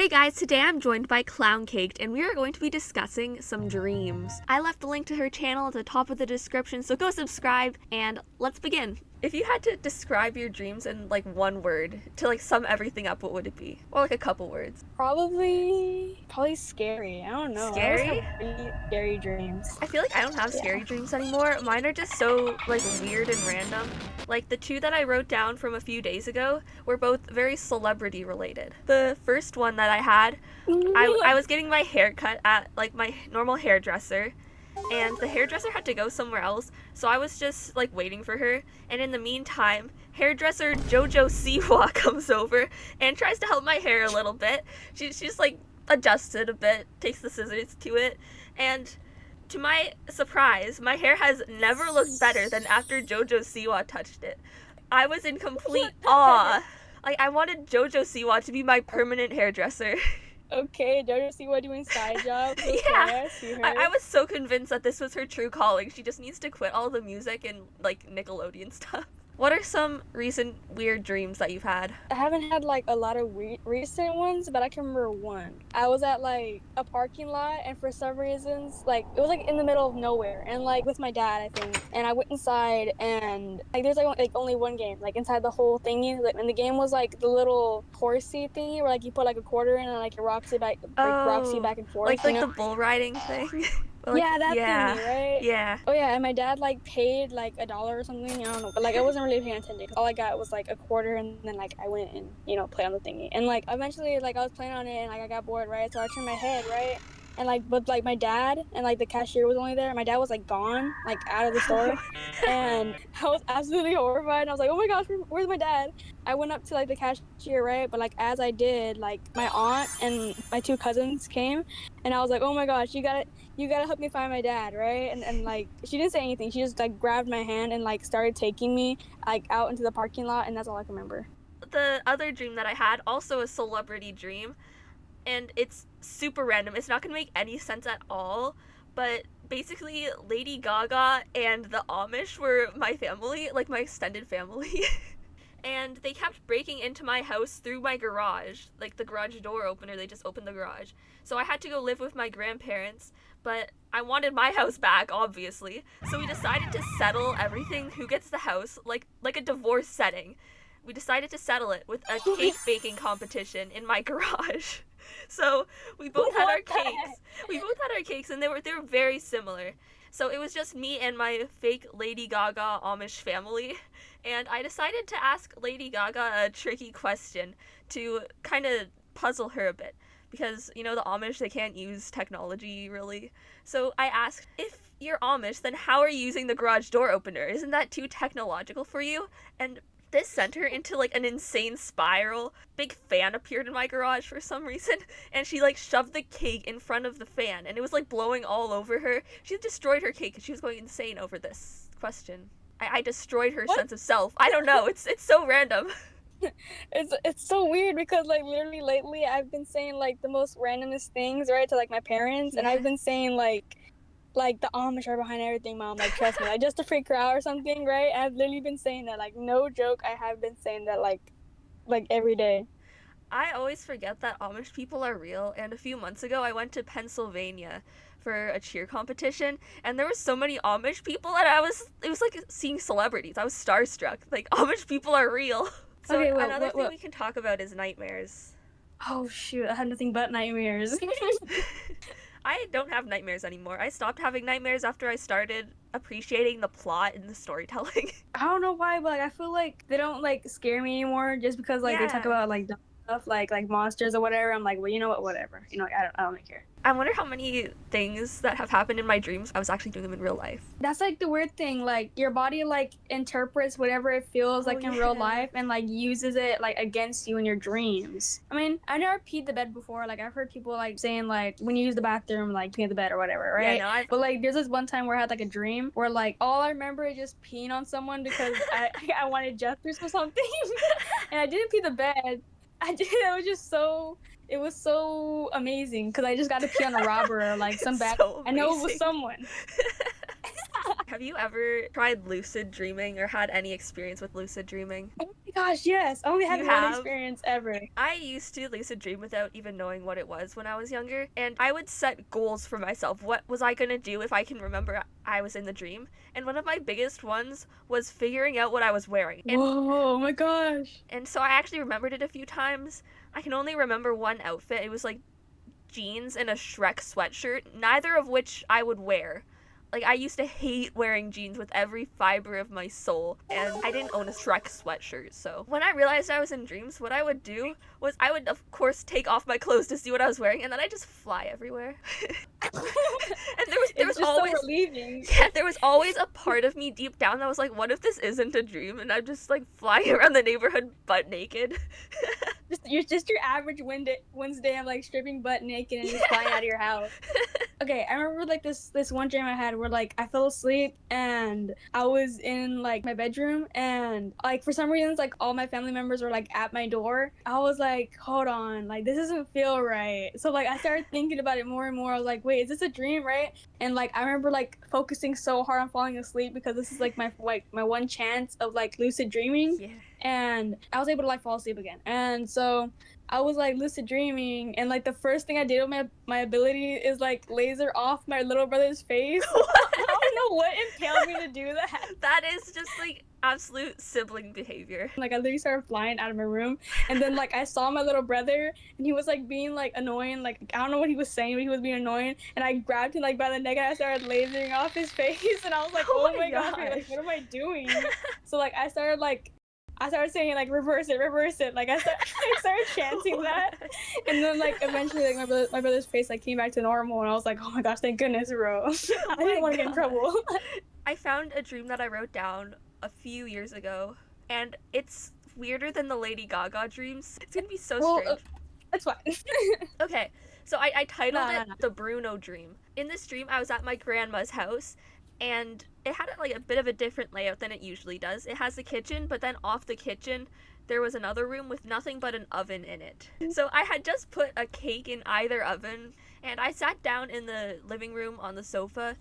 Hey guys, today I'm joined by Clown Caked and we are going to be discussing some dreams. I left a link to her channel at the top of the description, so go subscribe and let's begin. If you had to describe your dreams in like one word to like sum everything up, what would it be? Or like a couple words? Probably scary. I don't know. I always Scary? have really scary dreams. I feel like I don't have scary dreams anymore. Mine are just so like weird and random. Like the two that I wrote down from a few days ago were both very celebrity related. The first one that I had, I was getting my hair cut at like my normal hairdresser, and the hairdresser had to go somewhere else, so I was just like waiting for her, and in the meantime hairdresser Jojo Siwa comes over and tries to help my hair a little bit. She's like adjusts it a bit, takes the scissors to it, and to my surprise, my hair has never looked better than after Jojo Siwa touched it. I was in complete awe. Like, I wanted Jojo Siwa to be my permanent hairdresser. Okay, Jojo Siwa doing side jobs. Okay, Yeah. I see her. I was so convinced that this was her true calling. She just needs to quit all the music and, like, Nickelodeon stuff. What are some recent weird dreams that you've had? I haven't had like a lot of recent ones, but I can remember one. I was at like a parking lot, and for some reasons, like it was like in the middle of nowhere, and like with my dad, I think. And I went inside, and like there's like only one game, like inside the whole thingy. Like, and the game was like the little horsey thingy where like you put like a quarter in, and like it rocks you back, rocks you back and forth. Like the bull riding thing. Like, yeah, that thingy, right? Yeah. Oh yeah, and my dad like paid like $1 or something. I don't know, but like I wasn't really paying attention. All I got was like a quarter, and then like I went and played on the thingy. And like eventually, like I was playing on it, and like I got bored, right? So I turned my head, right? And like, but like my dad and like the cashier was only there. My dad was like gone, like out of the store, and I was absolutely horrified. And I was like, oh my gosh, where's my dad? I went up to like the cashier, right? But like as I did, like my aunt and my two cousins came, and I was like, oh my gosh, you gotta help me find my dad, right? And like she didn't say anything. She just like grabbed my hand and like started taking me like out into the parking lot, and that's all I can remember. The other dream that I had, also a celebrity dream, and it's super random. It's not gonna make any sense at all, but basically Lady Gaga and the Amish were my family, like my extended family. And they kept breaking into my house through my garage, like the garage door opener. They just opened the garage, so I had to go live with my grandparents, but I wanted my house back, obviously, so we decided to settle everything, who gets the house, like a divorce setting. We decided to settle it with a cake baking competition in my garage. So we both had our cakes. We both had our cakes, and they were very similar. So it was just me and my fake Lady Gaga Amish family, and I decided to ask Lady Gaga a tricky question to kind of puzzle her a bit, because the Amish, they can't use technology really. So I asked, if you're Amish, then how are you using the garage door opener? Isn't that too technological for you? And this sent her into like an insane spiral. Big fan appeared in my garage for some reason, and she like shoved the cake in front of the fan, and it was like blowing all over her. She destroyed her cake, and she was going insane over this question. I destroyed her sense of self. I don't know. It's so random. It's so weird because like literally lately I've been saying like the most randomest things, right, to like my parents, and I've been saying like the Amish are behind everything, Mom. Like, trust me, like just to freak her out or something, right? I've literally been saying that, like, no joke. I have been saying that, like every day. I always forget that Amish people are real, and a few months ago I went to Pennsylvania for a cheer competition, and there were so many Amish people, and it was like seeing celebrities. I was starstruck. Like, Amish people are real. So okay, another thing we can talk about is nightmares. Oh shoot, I had nothing but nightmares. I don't have nightmares anymore. I stopped having nightmares after I started appreciating the plot and the storytelling. I don't know why, but like I feel like they don't like scare me anymore just because like they talk about like dumb stuff like monsters or whatever. I'm like, well, you know what, whatever. I don't care. I wonder how many things that have happened in my dreams I was actually doing them in real life. That's like the weird thing, like your body like interprets whatever it feels like in real life and like uses it like against you in your dreams. I mean, I never peed the bed before. Like I've heard people like saying like when you use the bathroom, like pee in the bed or whatever, right? Yeah, no, but like there's this one time where I had like a dream where like all I remember is just peeing on someone because I wanted justice or something, and I didn't pee the bed. I did. It was so amazing because I just got to pee on a robber or like some bad. So I know it was someone. Have you ever tried lucid dreaming or had any experience with lucid dreaming? Oh my Gosh, yes. I only had You one have? experience ever. I used to lucid dream without even knowing what it was when I was younger, and I would set goals for myself. What was I gonna do if I can remember I was in the dream? And one of my biggest ones was figuring out what I was wearing. Whoa, oh my gosh. And so I actually remembered it a few times. I can only remember one outfit. It was like jeans and a Shrek sweatshirt, neither of which I would wear. Like, I used to hate wearing jeans with every fiber of my soul, and I didn't own a Shrek sweatshirt, so when I realized I was in dreams, what I would do was I would, of course, take off my clothes to see what I was wearing, and then I just fly everywhere. And there was always so relieving. yeah, there was always a part of me deep down that was like, what if this isn't a dream? And I'm just like flying around the neighborhood butt naked. You're just your average Wednesday. I'm like stripping butt naked and just flying out of your house. Okay, I remember like this one dream I had where like I fell asleep and I was in like my bedroom and like for some reasons like all my family members were like at my door. I was like, hold on, like this doesn't feel right. So like I started thinking about it more and more. I was like, wait, is this a dream, right? And like I remember like focusing so hard on falling asleep because this is like my one chance of like lucid dreaming. Yeah. And I was able to like fall asleep again. And so I was like lucid dreaming, and like the first thing I did with my ability is like laser off my little brother's face. I don't know what impelled me to do that. That is just like absolute sibling behavior. Like I literally started flying out of my room, and then like I saw my little brother, and he was like being like annoying. Like I don't know what he was saying, but he was being annoying. And I grabbed him like by the neck, and I started lasering off his face, and I was like, oh my gosh, like what am I doing? So like I started saying like reverse it. Like I started chanting that, and then like eventually like my brother's face like came back to normal, and I was like, oh my gosh, thank goodness, bro. I didn't want to get in trouble. I found a dream that I wrote down a few years ago, and it's weirder than the Lady Gaga dreams. It's gonna be so strange. That's fine. Okay, so I titled it The Bruno Dream. In this dream, I was at my grandma's house, and it had like a bit of a different layout than it usually does. It has a kitchen, but then off the kitchen, there was another room with nothing but an oven in it. So I had just put a cake in either oven, and I sat down in the living room on the sofa.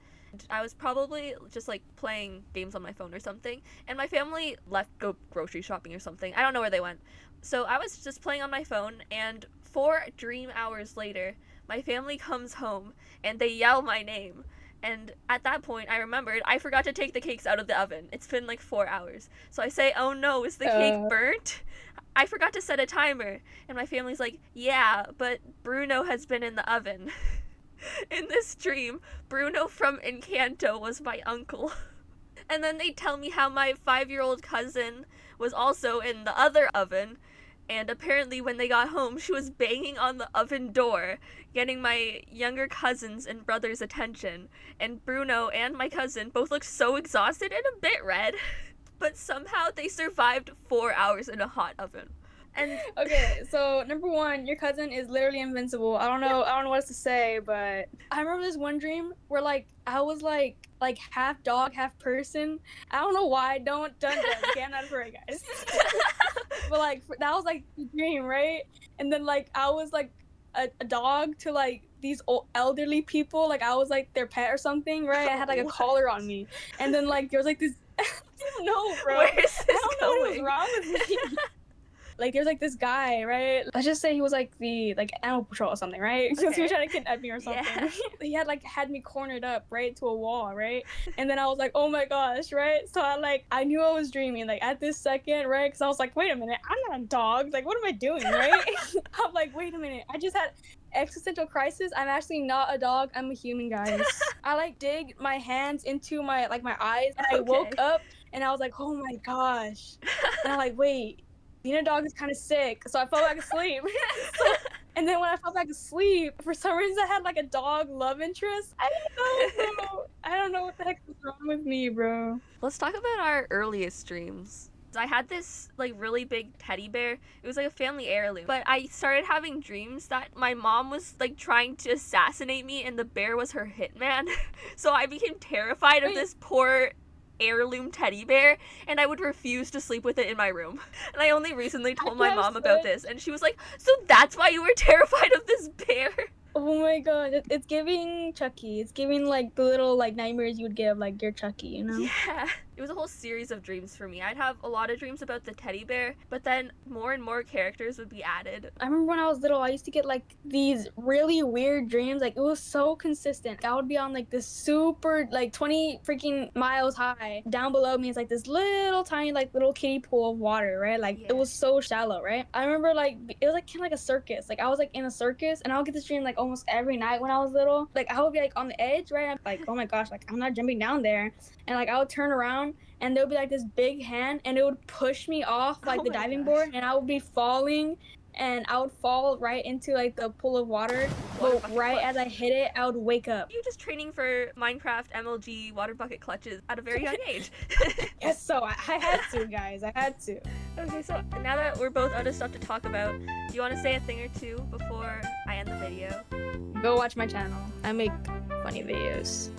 I was probably just like playing games on my phone or something, and my family left go grocery shopping or something. I don't know where they went. So I was just playing on my phone, and 4 dream hours later, my family comes home and they yell my name. And at that point, I remembered I forgot to take the cakes out of the oven. It's been like 4 hours. So I say, oh no, is the cake burnt? I forgot to set a timer. And my family's like, yeah, but Bruno has been in the oven. In this dream, Bruno from Encanto was my uncle. And then they tell me how my 5-year-old cousin was also in the other oven. And apparently when they got home, she was banging on the oven door, getting my younger cousin's and brother's attention. And Bruno and my cousin both looked so exhausted and a bit red. But somehow they survived 4 hours in a hot oven. And okay, so number 1, your cousin is literally invincible. I don't know what else to say, but I remember this one dream where like I was like half dog, half person. I don't know why. Don't okay, I'm not afraid, guys. But like that was like the dream, right? And then like I was like a dog to like these old elderly people. Like I was like their pet or something, right? I had like a collar on me, and then like there was like this. I don't know, bro. Where is this I don't know going? what was wrong with me. Like there's like this guy, right? Let's just say he was like the animal patrol or something, right? Because he was trying to kidnap me or something. Yeah. He had me cornered up right to a wall, right? And then I was like, oh my gosh, right? So I knew I was dreaming like at this second, right? Because I was like, wait a minute, I'm not a dog. Like what am I doing, right? I'm like, wait a minute, I just had existential crisis. I'm actually not a dog. I'm a human, guys. I like dig my hands into my eyes, and I woke up and I was like, oh my gosh. And I'm like, wait. Being a dog is kind of sick, so I fell back asleep. And then when I fell back asleep, for some reason I had like a dog love interest. I don't know, bro. I don't know what the heck is wrong with me, bro. Let's talk about our earliest dreams. I had this like really big teddy bear. It was like a family heirloom. But I started having dreams that my mom was like trying to assassinate me and the bear was her hitman. So I became terrified of this poor heirloom teddy bear, and I would refuse to sleep with it in my room. And I only recently told my mom about this, and she was like, so that's why you were terrified of this bear? Oh my god, it's giving Chucky. It's giving like the little like nightmares you would get of like your Chucky, you know? Yeah. it was a whole series of dreams for me. I'd have a lot of dreams about the teddy bear, but then more and more characters would be added. I remember when I was little, I used to get like these really weird dreams. Like it was so consistent. I would be on like this super like 20 freaking miles high. Down below me is like this little tiny like little kiddie pool of water, right? Like Yeah. it was so shallow, right? I remember like it was like kind of like a circus. Like I was like in a circus, and I would get this dream like almost every night when I was little. Like I would be like on the edge, right? I'm like, oh my gosh, like I'm not jumping down there. And like I would turn around, and there would be like this big hand, and it would push me off like Oh the my diving gosh. board, and I would be falling, and I would fall right into like the pool of water. Water But bucket right clutch. as I hit it, I would wake up. You just training for Minecraft MLG water bucket clutches at a very young age. Yes, so I had to, guys. I had to. Okay, so now that we're both out of stuff to talk about, do you want to say a thing or two before I end the video? Go watch my channel. I make funny videos.